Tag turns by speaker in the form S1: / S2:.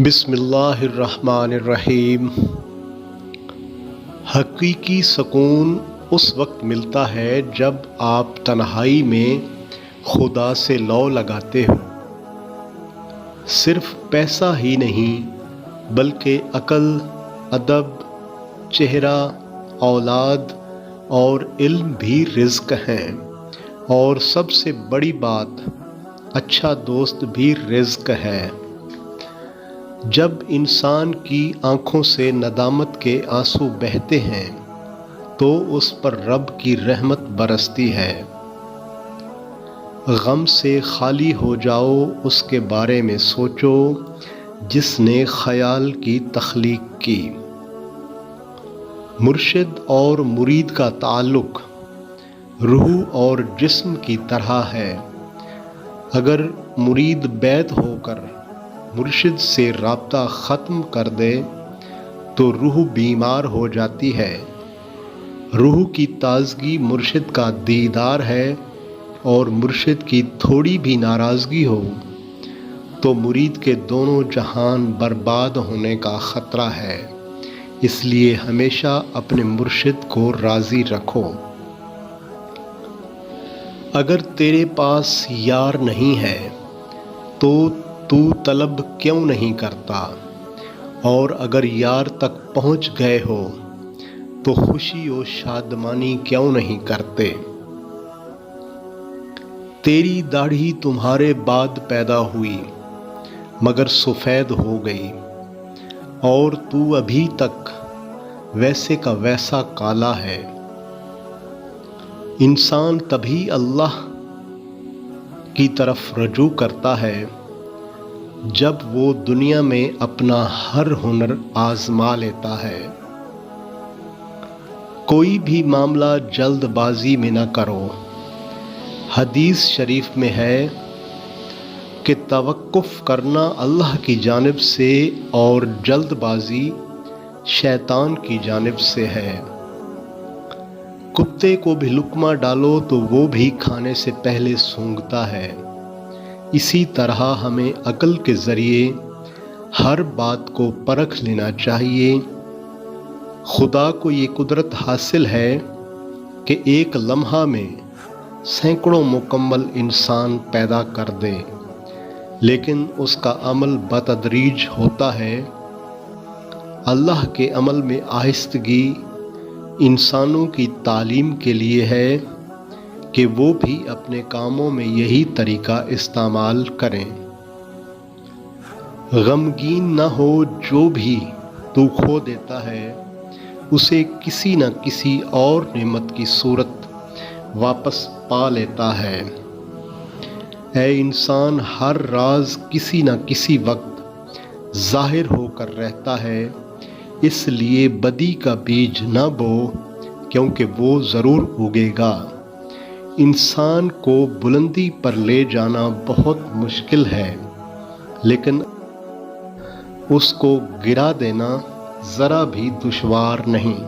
S1: بسم اللہ الرحمن الرحیم۔ حقیقی سکون اس وقت ملتا ہے جب آپ تنہائی میں خدا سے لو لگاتے ہو۔ صرف پیسہ ہی نہیں بلکہ عقل، ادب، چہرہ، اولاد اور علم بھی رزق ہیں، اور سب سے بڑی بات، اچھا دوست بھی رزق ہے۔ جب انسان کی آنکھوں سے ندامت کے آنسو بہتے ہیں تو اس پر رب کی رحمت برستی ہے۔ غم سے خالی ہو جاؤ، اس کے بارے میں سوچو جس نے خیال کی تخلیق کی۔ مرشد اور مرید کا تعلق روح اور جسم کی طرح ہے۔ اگر مرید بیت ہو کر مرشد سے رابطہ ختم کر دے تو روح بیمار ہو جاتی ہے۔ روح کی تازگی مرشد کا دیدار ہے، اور مرشد کی تھوڑی بھی ناراضگی ہو تو مرید کے دونوں جہان برباد ہونے کا خطرہ ہے۔ اس لیے ہمیشہ اپنے مرشد کو راضی رکھو۔ اگر تیرے پاس یار نہیں ہے تو طلب کیوں نہیں کرتا، اور اگر یار تک پہنچ گئے ہو تو خوشی و شادمانی کیوں نہیں کرتے؟ تیری داڑھی تمہارے بعد پیدا ہوئی مگر سفید ہو گئی، اور تو ابھی تک ویسے کا ویسا کالا ہے۔ انسان تبھی اللہ کی طرف رجوع کرتا ہے جب وہ دنیا میں اپنا ہر ہنر آزما لیتا ہے۔ کوئی بھی معاملہ جلد بازی میں نہ کرو۔ حدیث شریف میں ہے کہ توقف کرنا اللہ کی جانب سے اور جلد بازی شیطان کی جانب سے ہے۔ کتے کو بھی لقمہ ڈالو تو وہ بھی کھانے سے پہلے سونگھتا ہے۔ اسی طرح ہمیں عقل کے ذریعے ہر بات کو پرکھ لینا چاہیے۔ خدا کو یہ قدرت حاصل ہے کہ ایک لمحہ میں سینکڑوں مکمل انسان پیدا کر دے، لیکن اس کا عمل بتدریج ہوتا ہے۔ اللہ کے عمل میں آہستگی انسانوں کی تعلیم کے لیے ہے کہ وہ بھی اپنے کاموں میں یہی طریقہ استعمال کریں۔ غمگین نہ ہو، جو بھی تو کھو دیتا ہے اسے کسی نہ کسی اور نعمت کی صورت واپس پا لیتا ہے۔ اے انسان، ہر راز کسی نہ کسی وقت ظاہر ہو کر رہتا ہے، اس لیے بدی کا بیج نہ بو، کیونکہ وہ ضرور اگے گا۔ انسان کو بلندی پر لے جانا بہت مشکل ہے، لیکن اس کو گرا دینا ذرا بھی دشوار نہیں۔